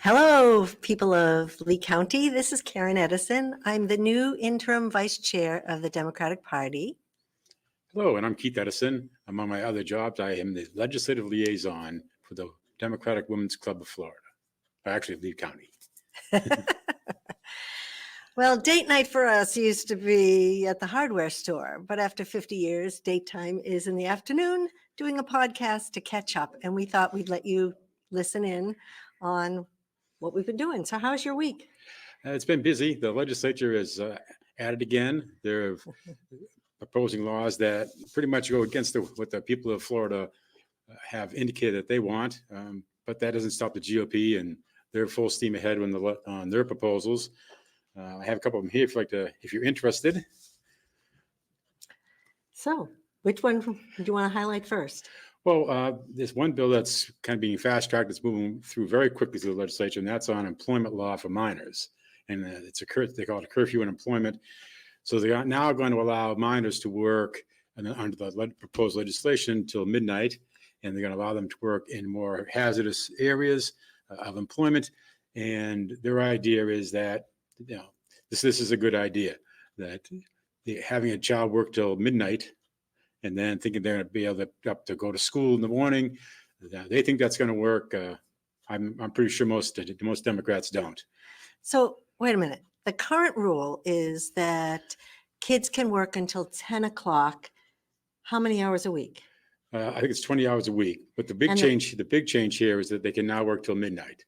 Hello, people of Lee County. This is Karen Edison. I'm the new interim vice chair of the Democratic Party. Hello, and I'm Keith Edison. Among my other jobs, I am the legislative liaison for the Democratic Women's Club of Florida, actually Lee County. Well, date night for us used to be at the hardware store, but after 50 years, date time is in the afternoon doing a podcast to catch up, and we thought we'd let you listen in on what we've been doing. So how's your week? It's been busy. The legislature is at it again. They're proposing laws that pretty much go against what the people of Florida have indicated that they want, but that doesn't stop the GOP, and they're full steam ahead on their proposals. I have a couple of them here if you're interested. So which one do you want to highlight first? Well, there's one bill that's kind of being fast-tracked. It's moving through very quickly through the legislature, and that's on employment law for minors. And they call it a curfew in employment. So they are now going to allow minors to work under the proposed legislation until midnight, and they're going to allow them to work in more hazardous areas of employment. And their idea is that, this is a good idea, that having a child work till midnight and then thinking they're going to be able to go to school in the morning, they think that's going to work. I'm pretty sure most Democrats don't. So wait a minute. The current rule is that kids can work until 10 o'clock. How many hours a week? I think it's 20 hours a week. But the big change here is that they can now work till midnight,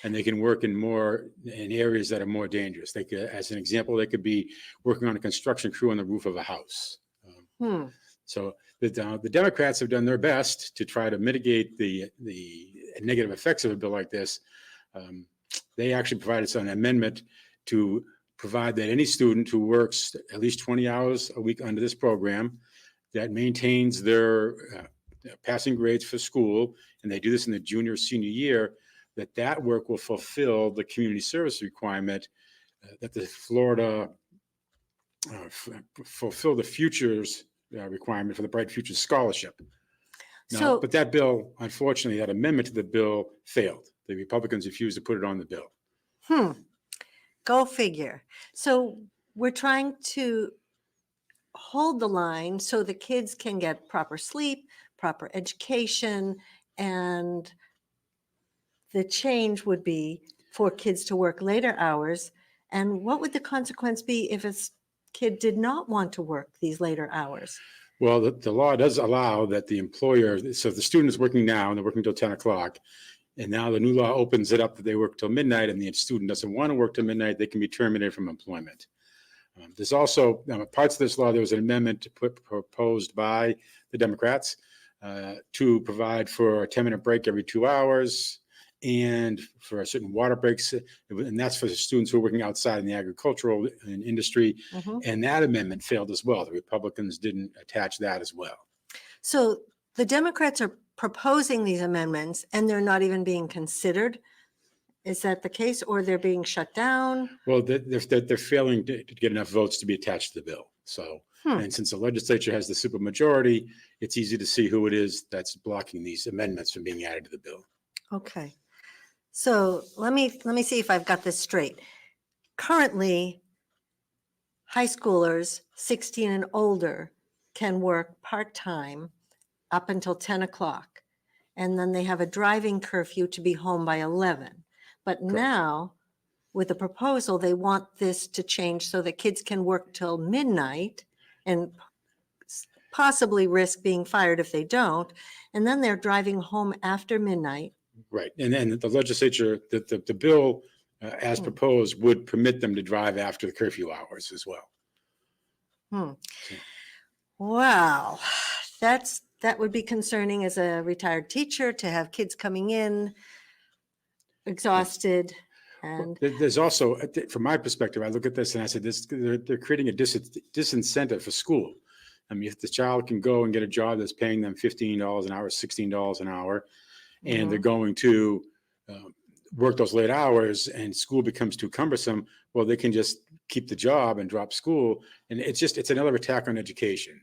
and they can work in areas that are more dangerous. As an example, they could be working on a construction crew on the roof of a house. So the Democrats have done their best to try to mitigate the negative effects of a bill like this. They actually provided an amendment to provide that any student who works at least 20 hours a week under this program that maintains their passing grades for school, and they do this in the junior or senior year, that work will fulfill the community service requirement that the Florida fulfill the futures requirement for the Bright Futures Scholarship. Now, but that bill, unfortunately, that amendment to the bill failed. The Republicans refused to put it on the bill. Go figure. So we're trying to hold the line so the kids can get proper sleep, proper education, and the change would be for kids to work later hours. And what would the consequence be if a kid did not want to work these later hours? Well, the law does allow that the employer, so if the student is working now and they're working till 10 o'clock, and now the new law opens it up that they work till midnight, and the student doesn't want to work till midnight, they can be terminated from employment. There's also parts of this law. There was an amendment proposed by the Democrats to provide for a 10-minute break every 2 hours, and for certain water breaks, and that's for the students who are working outside in the agricultural industry. And that amendment failed as well. The Republicans didn't attach that as well. So the Democrats are proposing these amendments, and they're not even being considered. Is that the case, or they're being shut down? Well, they're failing to get enough votes to be attached to the bill. So, and since the legislature has the supermajority, it's easy to see who it is that's blocking these amendments from being added to the bill. Okay. So let me see if I've got this straight. Currently, high schoolers 16 and older can work part-time up until 10 o'clock. And then they have a driving curfew to be home by 11. But correct. Now, with the proposal, they want this to change so that kids can work till midnight and possibly risk being fired if they don't. And then they're driving home after midnight. Right. And then the legislature, the bill as proposed would permit them to drive after the curfew hours as well. So. Wow. That would be concerning as a retired teacher to have kids coming in exhausted. And there's also, from my perspective, I look at this and I said, they're creating a disincentive for school. I mean, if the child can go and get a job that's paying them $15 an hour, $16 an hour, and they're going to work those late hours and school becomes too cumbersome, well, they can just keep the job and drop school. And it's another attack on education.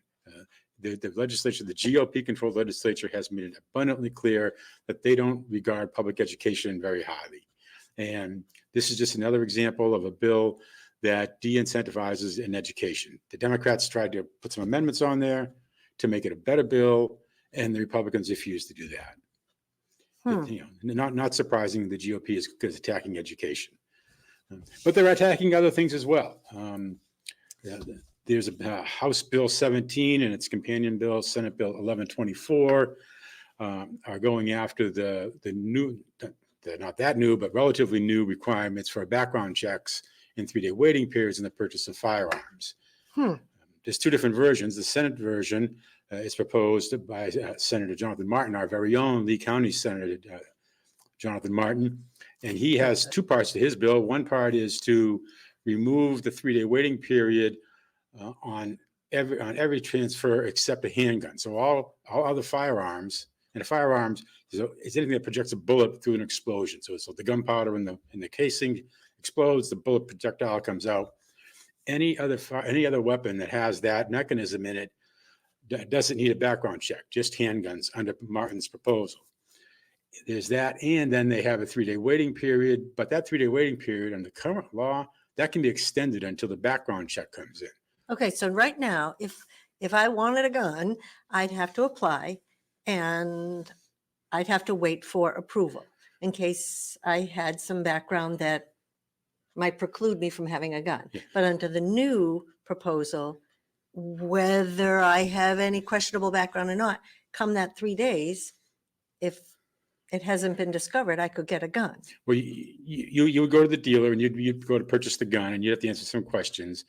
The legislature, the GOP-controlled legislature, has made it abundantly clear that they don't regard public education very highly. And this is just another example of a bill that de-incentivizes in education. The Democrats tried to put some amendments on there to make it a better bill, and the Republicans refused to do that. You know, not surprising, the GOP is attacking education, but they're attacking other things as well. There's a House Bill 17 and its companion bill, Senate Bill 1124, are going after the new, not that new, but relatively new requirements for background checks and 3-day waiting periods in the purchase of firearms. There's two different versions. The Senate version is proposed by Senator Jonathan Martin, our very own Lee County Senator Jonathan Martin, and he has two parts to his bill. One part is to remove the 3-day waiting period on every transfer except a handgun. So all other firearms, and a firearms is anything that projects a bullet through an explosion. So the gunpowder in the casing explodes, the bullet projectile comes out. Any other weapon that has that mechanism in it doesn't need a background check, just handguns under Martin's proposal. There's that, and then they have a 3-day waiting period, but that 3-day waiting period under current law, that can be extended until the background check comes in. Okay, so right now, if I wanted a gun, I'd have to apply and I'd have to wait for approval in case I had some background that might preclude me from having a gun. Yeah. But under the new proposal, whether I have any questionable background or not, come that 3 days, if it hasn't been discovered, I could get a gun. Well, you would go to the dealer and you'd go to purchase the gun and you'd have to answer some questions.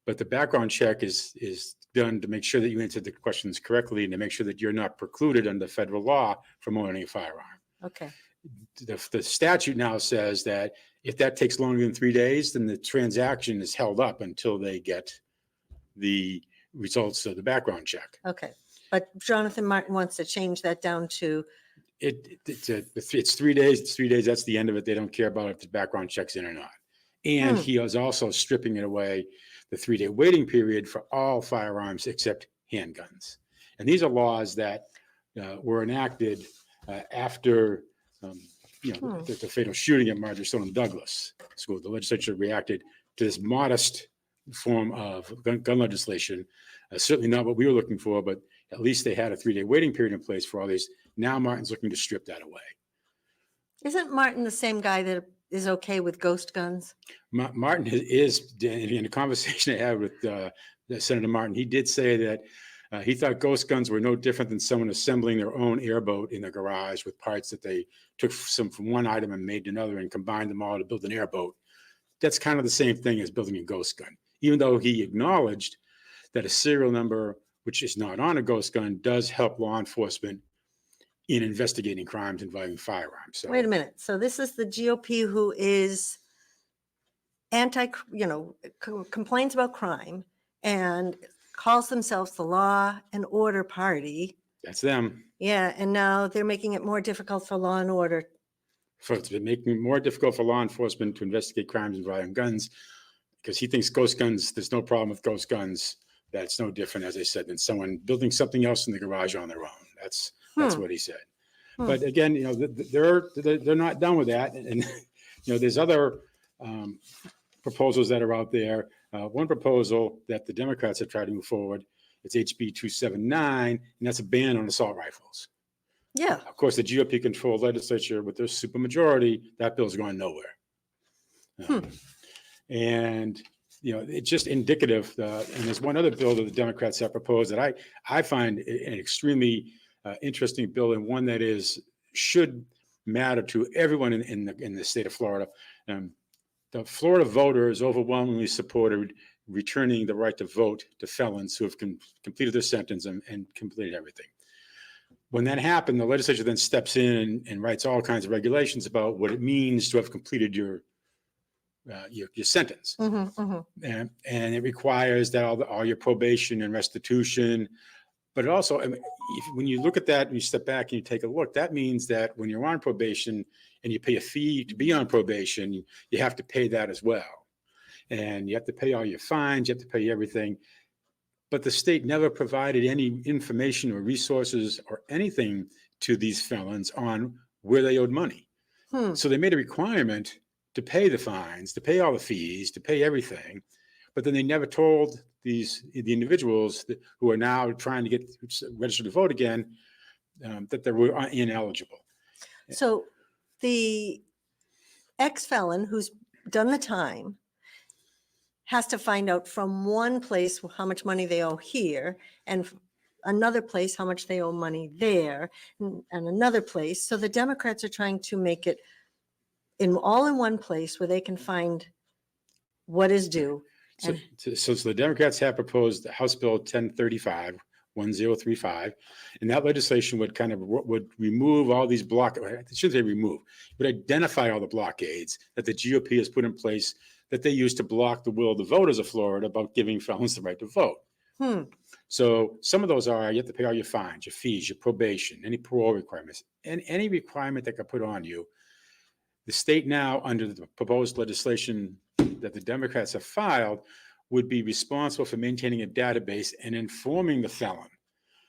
But the background check is done to make sure that you answered the questions correctly and to make sure that you're not precluded under federal law from owning a firearm. Okay. The statute now says that if that takes longer than 3 days, then the transaction is held up until they get the results of the background check. Okay. But Jonathan Martin wants to change that down to, It's 3 days. It's 3 days. That's the end of it. They don't care about if the background check's in or not. And he is also stripping it away, the 3-day waiting period for all firearms except handguns. And these are laws that were enacted after the fatal shooting at Marjorie Stoneman Douglas School. The legislature reacted to this modest form of gun legislation. Certainly not what we were looking for, but at least they had a 3-day waiting period in place for all these. Now Martin's looking to strip that away. isn't Martin the same guy that is okay with ghost guns? Martin is, in a conversation I had with Senator Martin, he did say that he thought ghost guns were no different than someone assembling their own airboat in their garage with parts that they took some from one item and made another and combined them all to build an airboat. That's kind of the same thing as building a ghost gun, even though he acknowledged that a serial number, which is not on a ghost gun, does help law enforcement in investigating crimes involving firearms. So, Wait a minute. So this is the GOP who is complains about crime and calls themselves the law and order party. that's them. Yeah, and now they're making it more difficult for law and order. It's been making it more difficult for law enforcement to investigate crimes involving guns because he thinks ghost guns, there's no problem with ghost guns. That's no different, as I said, than someone building something else in the garage on their own. That's what he said. But again, they're not done with that. And there's other proposals that are out there. One proposal that the Democrats have tried to move forward, it's HB 279, and that's a ban on assault rifles. Yeah. Of course, the GOP-controlled legislature, with their supermajority, that bill's going nowhere. And it's just indicative. And there's one other bill that the Democrats have proposed that I find an extremely interesting bill, and one that should matter to everyone in the state of Florida. The Florida voters overwhelmingly supported returning the right to vote to felons who have completed their sentence and completed everything. When that happened, the legislature then steps in and writes all kinds of regulations about what it means to have completed your sentence. And it requires that all your probation and restitution. But it also, when you look at that and you step back and you take a look, that means that when you're on probation and you pay a fee to be on probation, you have to pay that as well. And you have to pay all your fines, you have to pay everything. But the state never provided any information or resources or anything to these felons on where they owed money. So they made a requirement to pay the fines, to pay all the fees, to pay everything. But then they never told the individuals who are now trying to get registered to vote again, that they were ineligible. So the ex-felon who's done the time has to find out from one place how much money they owe here, and another place how much they owe money there, and another place. So the Democrats are trying to make it all in one place where they can find what is due. So the Democrats have proposed House Bill 1035, 1035, and that legislation would would remove all these it shouldn't say remove, but identify all the blockades that the GOP has put in place that they use to block the will of the voters of Florida about giving felons the right to vote. So some of those are, you have to pay all your fines, your fees, your probation, any parole requirements, and any requirement that got put on you. The state now, under the proposed legislation that the Democrats have filed, would be responsible for maintaining a database and informing the felon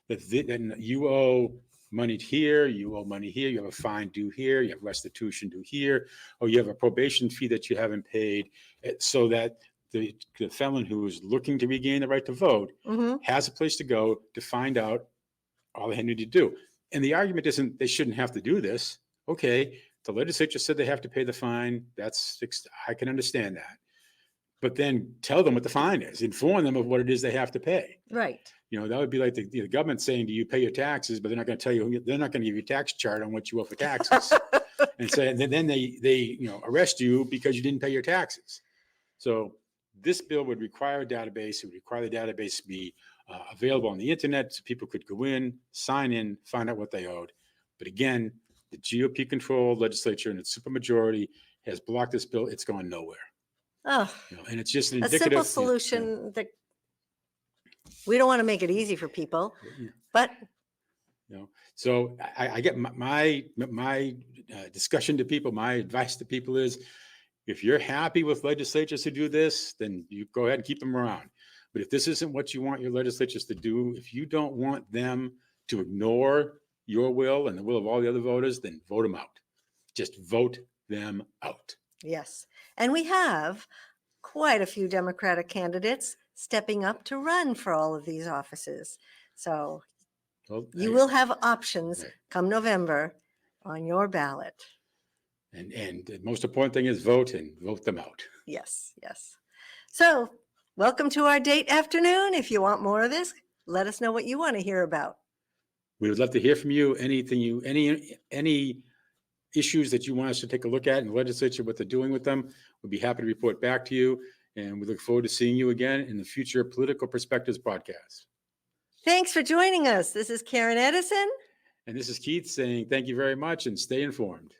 that you owe money here, you owe money here, you have a fine due here, you have restitution due here, or you have a probation fee that you haven't paid, so that the felon who is looking to regain the right to vote has a place to go to find out all they need to do. And the argument isn't they shouldn't have to do this. Okay, the legislature said they have to pay the fine. I can understand that. But then tell them what the fine is. Inform them of what it is they have to pay. Right. That would be like the government saying, do you pay your taxes? But they're not going to tell you, they're not going to give you a tax chart on what you owe for taxes. And then they arrest you because you didn't pay your taxes. So this bill would require a database. It would require the database to be available on the internet so people could go in, sign in, find out what they owed. But again, the GOP-controlled legislature and its supermajority has blocked this bill. It's going nowhere. Oh, and it's just an a simple solution that we don't want to make it easy for people, but so I get my discussion to people. My advice to people is, if you're happy with legislatures to do this, then you go ahead and keep them around. But if this isn't what you want your legislatures to do, if you don't want them to ignore your will and the will of all the other voters, then vote them out. Just vote them out. Yes. And we have quite a few Democratic candidates stepping up to run for all of these offices. So you will have options come November on your ballot. And the most important thing is vote, and vote them out. Yes, yes. So welcome to our date afternoon. If you want more of this, let us know what you want to hear about. We would love to hear from you. Any issues that you want us to take a look at in the legislature, what they're doing with them, we'll be happy to report back to you. And we look forward to seeing you again in the future Political Perspectives podcast. Thanks for joining us. This is Karen Edison. And this is Keith saying thank you very much and stay informed.